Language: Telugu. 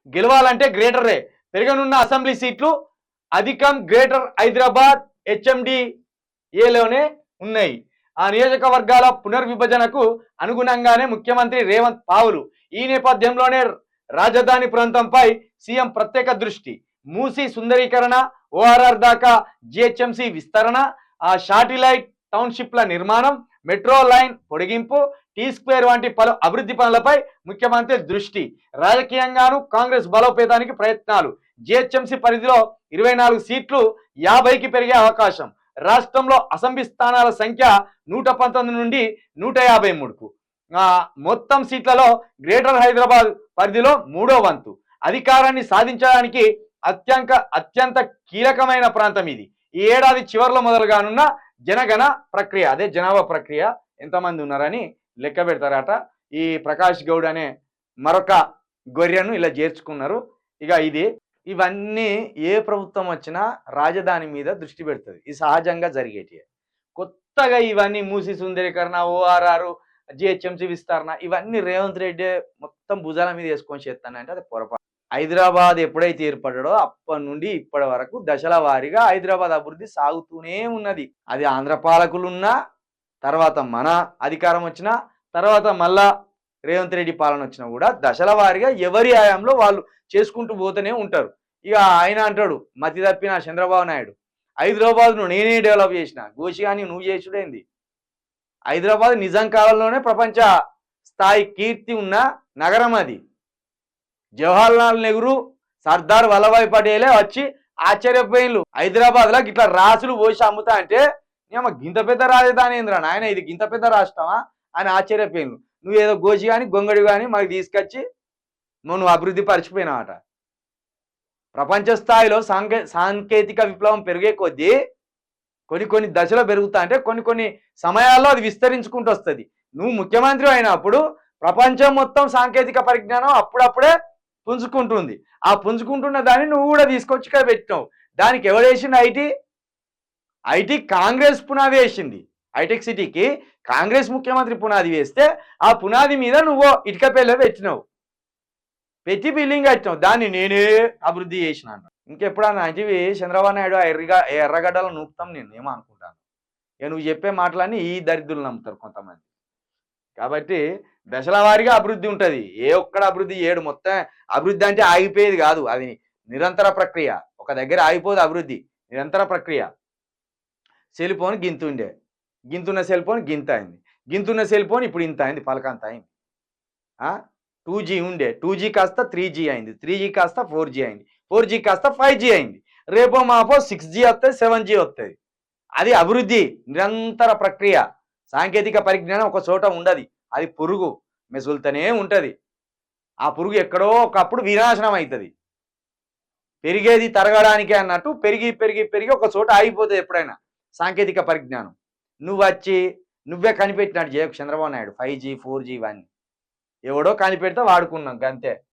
గెలవాలంటే గ్రేటరే. పెరగనున్న అసెంబ్లీ సీట్లు అధికం గ్రేటర్ హైదరాబాద్ హెచ్ఎండిఏలోనే ఉన్నాయి. ఆ నియోజకవర్గాల పునర్విభజనకు అనుగుణంగానే ముఖ్యమంత్రి రేవంత్ పావులు. ఈ నేపథ్యంలోనే రాజధాని ప్రాంతంపై సీఎం ప్రత్యేక దృష్టి. మూసీ సుందరీకరణ, ఓఆర్ఆర్ దాకా జిహెచ్ఎంసీ విస్తరణ, ఆ శాటిలైట్ టౌన్షిప్ల నిర్మాణం, మెట్రో లైన్ పొడిగింపు, టీ స్క్వేర్ వంటి పలు అభివృద్ధి పనులపై ముఖ్యమంత్రి దృష్టి. రాజకీయంగాను కాంగ్రెస్ బలోపేతానికి ప్రయత్నాలు. జిహెచ్ఎంసీ పరిధిలో 24 సీట్లు 50కి పెరిగే అవకాశం. రాష్ట్రంలో అసెంబ్లీ స్థానాల సంఖ్య 119 నుండి 153కు. మొత్తం సీట్లలో గ్రేటర్ హైదరాబాద్ పరిధిలో 3వ వంతు. అధికారాన్ని సాధించడానికి అత్యంత కీలకమైన ప్రాంతం ఇది. ఈ ఏడాది చివరిలో మొదలుగానున్న జనగణ ప్రక్రియ, అదే జనాభా ప్రక్రియ, ఎంతమంది ఉన్నారని లెక్క పెడతారట. ఈ ప్రకాష్ గౌడ్ అనే మరొక గొర్రెను ఇలా చేర్చుకున్నారు. ఇక ఇవన్నీ ఏ ప్రభుత్వం వచ్చినా రాజధాని మీద దృష్టి పెడుతుంది. ఇది సహజంగా జరిగేటివి. కొత్తగా ఇవన్నీ మూసీ సుందరీకరణ, ఓఆర్ఆర్, జిహెచ్ఎంసీ విస్తరణ, ఇవన్నీ రేవంత్ రెడ్డి మొత్తం భుజాల మీద వేసుకొని చేస్తానంటే అది పొరపాటు. హైదరాబాద్ ఎప్పుడైతే ఏర్పడ్డాడో అప్పటి నుండి ఇప్పటి వరకు దశల వారీగా హైదరాబాద్ అభివృద్ధి సాగుతూనే ఉన్నది. అది ఆంధ్ర పాలకులున్నా, తర్వాత మన అధికారం వచ్చినా, తర్వాత మళ్ళా రేవంత్ రెడ్డి పాలన వచ్చినా కూడా దశల వారీగా ఎవరి హయాంలో వాళ్ళు చేసుకుంటూ పోతూనే ఉంటారు. ఇక ఆయన అంటాడు మతి తప్పిన చంద్రబాబు నాయుడు, హైదరాబాద్ను నేనే డెవలప్ చేసిన. గోషిగాని నువ్వు చేసుడేంది? హైదరాబాద్ నిజాం కాలంలోనే ప్రపంచ స్థాయి కీర్తి ఉన్న నగరం అది. జవహర్లాల్ నెహ్రూ, సర్దార్ వల్లభాయ్ పటేలే వచ్చి ఆశ్చర్యపోయిన్లు. హైదరాబాద్లో ఇట్లా రాసులు పోసి అమ్ముతా అంటే గింత పెద్ద రాజధాని ఏంద్రా నాయన, ఇది గింత పెద్ద రాష్ట్రమా అని ఆశ్చర్యపోయిన్లు. నువ్వు ఏదో గోషి కానీ గొంగడి కానీ మాకు తీసుకొచ్చి నువ్వు అభివృద్ధి పరిచిపోయినావట. ప్రపంచ స్థాయిలో సాంకేతిక విప్లవం పెరిగే కొద్దీ కొన్ని దశలో పెరుగుతా అంటే కొన్ని సమయాల్లో అది విస్తరించుకుంటూ వస్తుంది. నువ్వు ముఖ్యమంత్రి అయినప్పుడు ప్రపంచం మొత్తం సాంకేతిక పరిజ్ఞానం అప్పుడప్పుడే పుంజుకుంటుంది. ఆ పుంజుకుంటున్న దాన్ని నువ్వు కూడా తీసుకొచ్చి ఇక్కడ పెట్టినావు. దానికి ఎవరు వేసింది? ఐటీ కాంగ్రెస్ పునాది వేసింది. హైటెక్ సిటీకి కాంగ్రెస్ ముఖ్యమంత్రి పునాది వేస్తే ఆ పునాది మీద నువ్వు ఇటుక పిల్ల పెట్టినావు, పెట్టి బిల్డింగ్ కట్టినావు. దాన్ని నేనే అభివృద్ధి చేసినాను. ఇంకెప్పుడన్నా ఇవి చంద్రబాబు నాయుడు ఎర్రగడ్డలు నూపుతాం నేను ఏమో అనుకుంటాను. నువ్వు చెప్పే మాటలన్నీ ఈ దరిద్రులు నమ్ముతారు కొంతమంది. కాబట్టి దశల వారీగా అభివృద్ధి ఉంటుంది. ఏ ఒక్కడ అభివృద్ధి చేయడు. మొత్తం అభివృద్ధి అంటే ఆగిపోయేది కాదు, అది నిరంతర ప్రక్రియ. ఒక దగ్గర ఆగిపోదు అభివృద్ధి, నిరంతర ప్రక్రియ. సెల్ ఫోన్ గింతుండే, గింతున్న సెల్ ఫోన్ గింత అయింది, గింతున్న సెల్ ఫోన్ ఇప్పుడు ఇంత అయింది, పలకంత అయింది. 2G ఉండే, 2G కాస్త 3G అయింది, 3G కాస్త 4G అయింది, 4G కాస్త 5G అయింది. రేపో మాపో 6G వస్తుంది, 7G వస్తుంది. అది అభివృద్ధి, నిరంతర ప్రక్రియ. సాంకేతిక పరిజ్ఞానం ఒక చోట ఉండదు, అది పురుగు మెసులుతూనే ఉంటుంది. ఆ పురుగు ఎక్కడో ఒకప్పుడు వినాశనం అవుతుంది. పెరిగేది తరగడానికి అన్నట్టు పెరిగి పెరిగి పెరిగి ఒక చోట ఆగిపోతుంది ఎప్పుడైనా సాంకేతిక పరిజ్ఞానం. నువ్వే కనిపెట్టినట్టు చేయకు చంద్రబాబు నాయుడు. 5G 4G ఇవన్నీ ఎవడో కనిపెడితే వాడుకున్నాం అంతే.